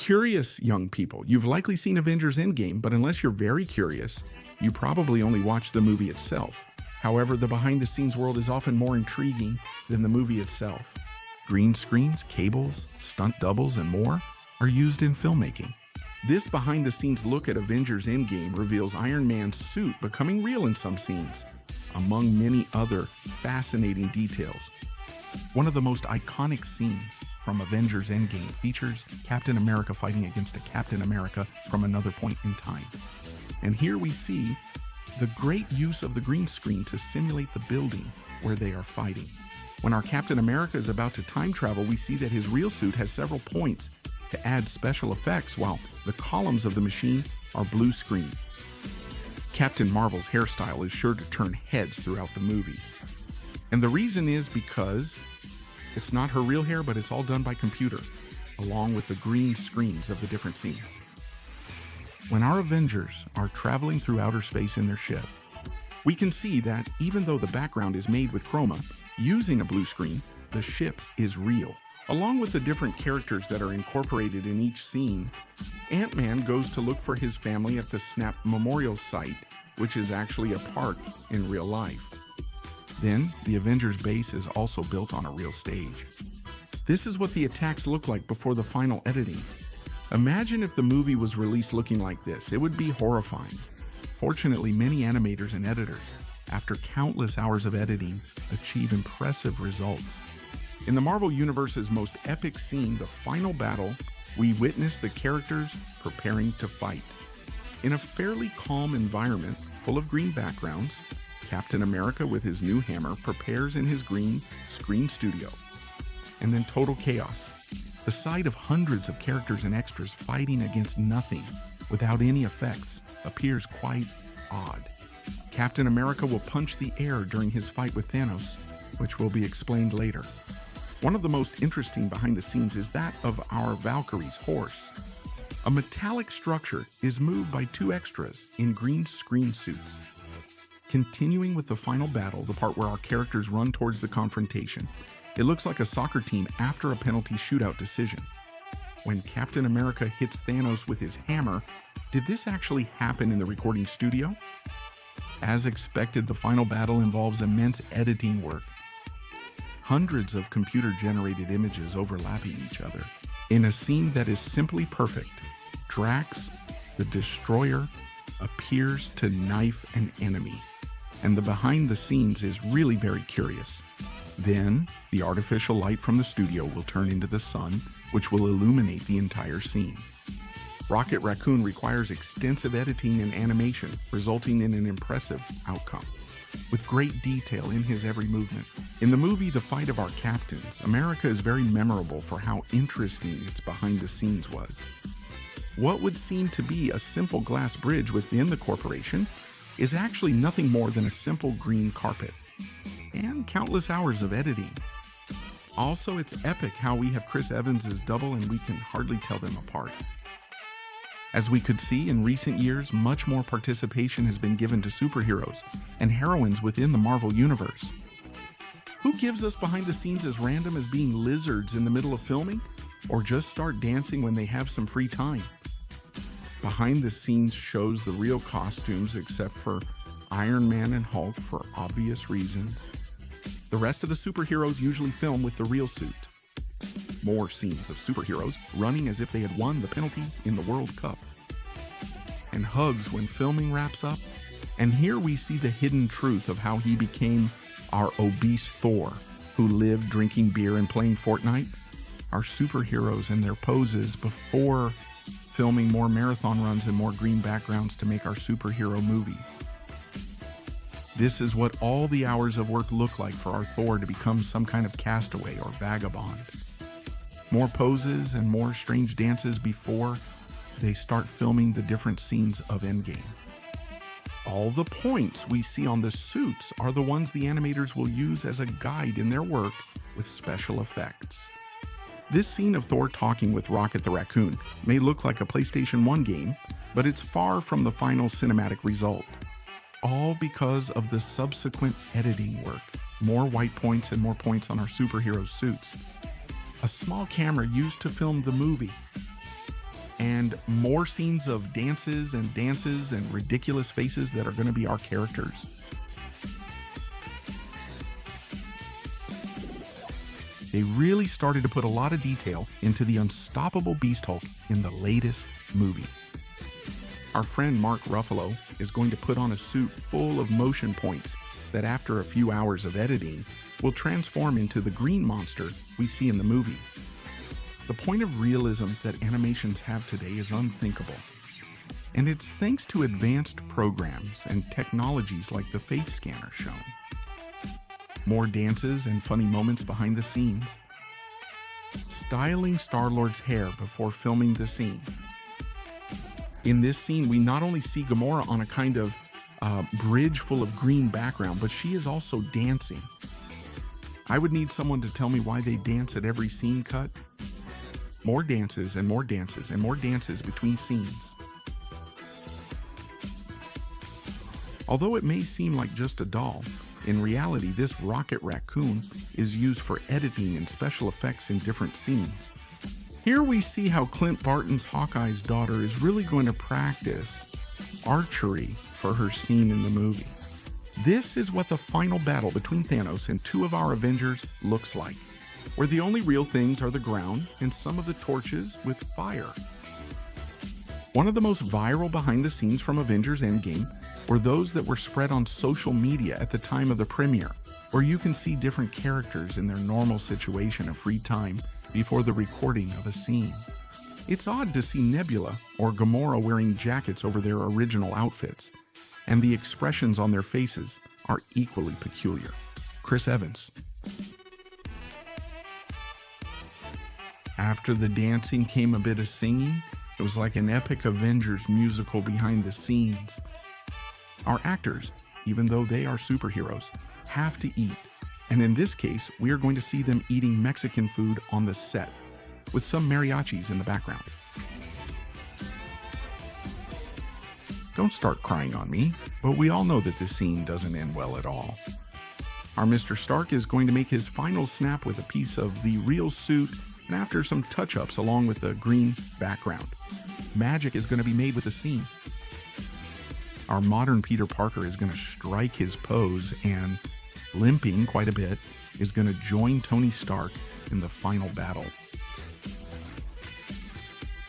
Curious young people, you've likely seen Avengers Endgame, but unless you're very curious, you probably only watched the movie itself. However, the behind-the-scenes world is often more intriguing than the movie itself. Green screens, cables, stunt doubles, and more are used in filmmaking. This behind-the-scenes look at Avengers Endgame reveals Iron Man's suit becoming real in some scenes, among many other fascinating details. One of the most iconic scenes from Avengers Endgame features Captain America fighting against a Captain America from another point in time. And here we see the great use of the green screen to simulate the building where they are fighting. When our Captain America is about to time travel, we see that his real suit has several points to add special effects, while the columns of the machine are blue screen. Captain Marvel's hairstyle is sure to turn heads throughout the movie. And the reason is because it's not her real hair, but it's all done by computer, along with the green screens of the different scenes. When our Avengers are traveling through outer space in their ship, we can see that even though the background is made with chroma, using a blue screen, the ship is real. Along with the different characters that are incorporated in each scene, Ant-Man goes to look for his family at the Snap Memorial site, which is actually a park in real life. Then, the Avengers base is also built on a real stage. This is what the attacks look like before the final editing. Imagine if the movie was released looking like this. It would be horrifying. Fortunately, many animators and editors, after countless hours of editing, achieve impressive results. In the Marvel Universe's most epic scene, the final battle, we witness the characters preparing to fight. In a fairly calm environment, full of green backgrounds, Captain America with his new hammer prepares in his green screen studio. And then total chaos. The sight of hundreds of characters and extras fighting against nothing without any effects appears quite odd. Captain America will punch the air during his fight with Thanos, which will be explained later. One of the most interesting behind the scenes is that of our Valkyrie's horse. A metallic structure is moved by two extras in green screen suits. Continuing with the final battle, the part where our characters run towards the confrontation, it looks like a soccer team after a penalty shootout decision. When Captain America hits Thanos with his hammer, did this actually happen in the recording studio? As expected, the final battle involves immense editing work. Hundreds of computer-generated images overlapping each other. In a scene that is simply perfect, Drax, the Destroyer, appears to knife an enemy. And the behind the scenes is really very curious. Then, the artificial light from the studio will turn into the sun, which will illuminate the entire scene. Rocket Raccoon requires extensive editing and animation, resulting in an impressive outcome, with great detail in his every movement. In the movie The Fight of Our Captains, America is very memorable for how interesting its behind the scenes was. What would seem to be a simple glass bridge within the corporation is actually nothing more than a simple green carpet, and countless hours of editing. Also, it's epic how we have Chris Evans' double and we can hardly tell them apart. As we could see in recent years, much more participation has been given to superheroes and heroines within the Marvel Universe. Who gives us behind the scenes as random as being lizards in the middle of filming, or just start dancing when they have some free time? Behind the scenes shows the real costumes except for Iron Man and Hulk for obvious reasons. The rest of the superheroes usually film with the real suit. More scenes of superheroes running as if they had won the penalties in the World Cup. And hugs when filming wraps up. And here we see the hidden truth of how he became our obese Thor, who lived drinking beer and playing Fortnite. Our superheroes and their poses before filming more marathon runs and more green backgrounds to make our superhero movies. This is what all the hours of work look like for our Thor to become some kind of castaway or vagabond. More poses and more strange dances before they start filming the different scenes of Endgame. All the points we see on the suits are the ones the animators will use as a guide in their work with special effects. This scene of Thor talking with Rocket the Raccoon may look like a PlayStation 1 game, but it's far from the final cinematic result. All because of the subsequent editing work. More white points and more points on our superhero suits. A small camera used to film the movie. and more scenes of dances and ridiculous faces that are going to be our characters. They really started to put a lot of detail into the unstoppable Beast Hulk in the latest movie. Our friend Mark Ruffalo is going to put on a suit full of motion points that after a few hours of editing will transform into the green monster we see in the movie. The point of realism that animations have today is unthinkable. And it's thanks to advanced programs and technologies like the face scanner shown. More dances and funny moments behind the scenes. Styling Star-Lord's hair before filming the scene. In this scene, we not only see Gamora on a kind of bridge full of green background, but she is also dancing. I would need someone to tell me why they dance at every scene cut. More dances and more dances and more dances between scenes. Although it may seem like just a doll, in reality this rocket raccoon is used for editing and special effects in different scenes. Here we see how Clint Barton's Hawkeye's daughter is really going to practice archery for her scene in the movie. This is what the final battle between Thanos and two of our Avengers looks like, where the only real things are the ground and some of the torches with fire. One of the most viral behind the scenes from Avengers Endgame were those that were spread on social media at the time of the premiere, where you can see different characters in their normal situation of free time before the recording of a scene. It's odd to see Nebula or Gamora wearing jackets over their original outfits, and the expressions on their faces are equally peculiar. Chris Evans. After the dancing came a bit of singing. It was like an epic Avengers musical behind the scenes. Our actors, even though they are superheroes, have to eat. And in this case, we are going to see them eating Mexican food on the set, with some mariachis in the background. Don't start crying on me, but we all know that this scene doesn't end well at all. Our Mr. Stark is going to make his final snap with a piece of the real suit, and after some touch-ups along with the green background, magic is going to be made with the scene. Our modern Peter Parker is going to strike his pose and, limping quite a bit, is going to join Tony Stark in the final battle.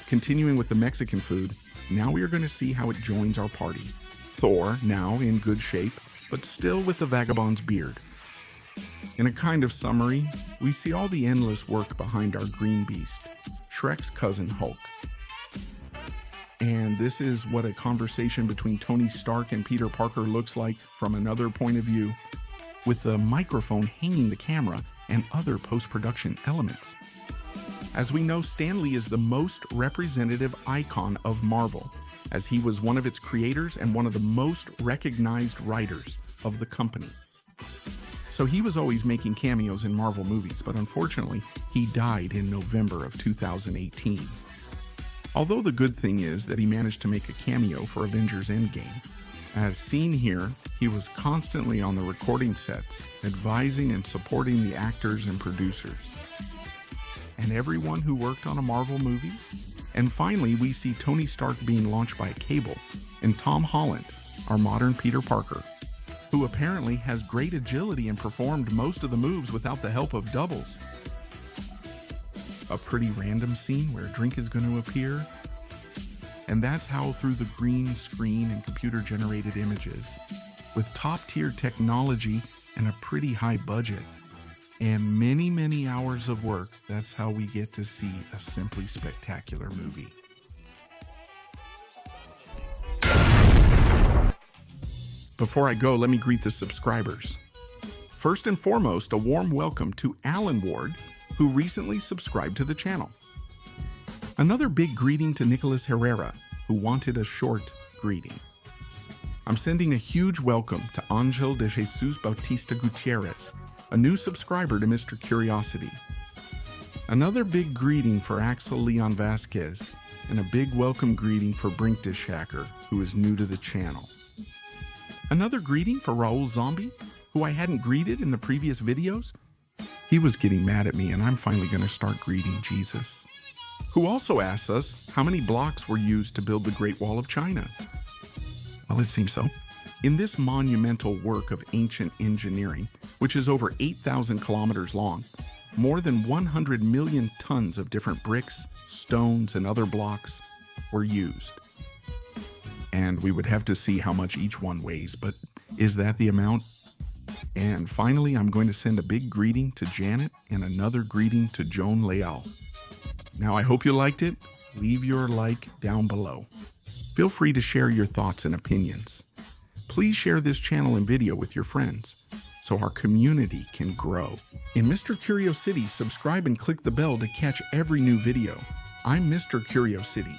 Continuing with the Mexican food, now we are going to see how it joins our party. Thor, now in good shape, but still with the vagabond's beard. In a kind of summary, we see all the endless work behind our green beast, Shrek's cousin Hulk. And this is what a conversation between Tony Stark and Peter Parker looks like from another point of view, with the microphone hanging the camera and other post-production elements. As we know, Stan Lee is the most representative icon of Marvel, as he was one of its creators and one of the most recognized writers of the company. So he was always making cameos in Marvel movies, but unfortunately, he died in November of 2018. Although the good thing is that he managed to make a cameo for Avengers Endgame. As seen here, he was constantly on the recording sets, advising and supporting the actors and producers, and everyone who worked on a Marvel movie. And finally, we see Tony Stark being launched by a cable, and Tom Holland, our modern Peter Parker, who apparently has great agility and performed most of the moves without the help of doubles. A pretty random scene where a drink is going to appear. And that's how, through the green screen and computer-generated images, with top-tier technology and a pretty high budget, and many, many hours of work, that's how we get to see a simply spectacular movie. Before I go, let me greet the subscribers. First and foremost, a warm welcome to Alan Ward, who recently subscribed to the channel. Another big greeting to Nicholas Herrera, who wanted a short greeting. I'm sending a huge welcome to Angel de Jesus Bautista Gutierrez, a new subscriber to Mr. Curiosity. Another big greeting for Axel Leon Vasquez, and a big welcome greeting for Brink de Shacker, who is new to the channel. Another greeting for Raul Zombie, who I hadn't greeted in the previous videos. He was getting mad at me, and I'm finally going to start greeting Jesus. who also asks us how many blocks were used to build the Great Wall of China. Well, it seems so. In this monumental work of ancient engineering, which is over 8,000 kilometers long, more than 100 million tons of different bricks, stones, and other blocks were used. And we would have to see how much each one weighs, but is that the amount? And finally, I'm going to send a big greeting to Janet and another greeting to Joan Leal. Now, I hope you liked it. Leave your like down below. Feel free to share your thoughts and opinions. Please share this channel and video with your friends so our community can grow. In Mr. Curiosity, subscribe and click the bell to catch every new video. I'm Mr. Curiosity.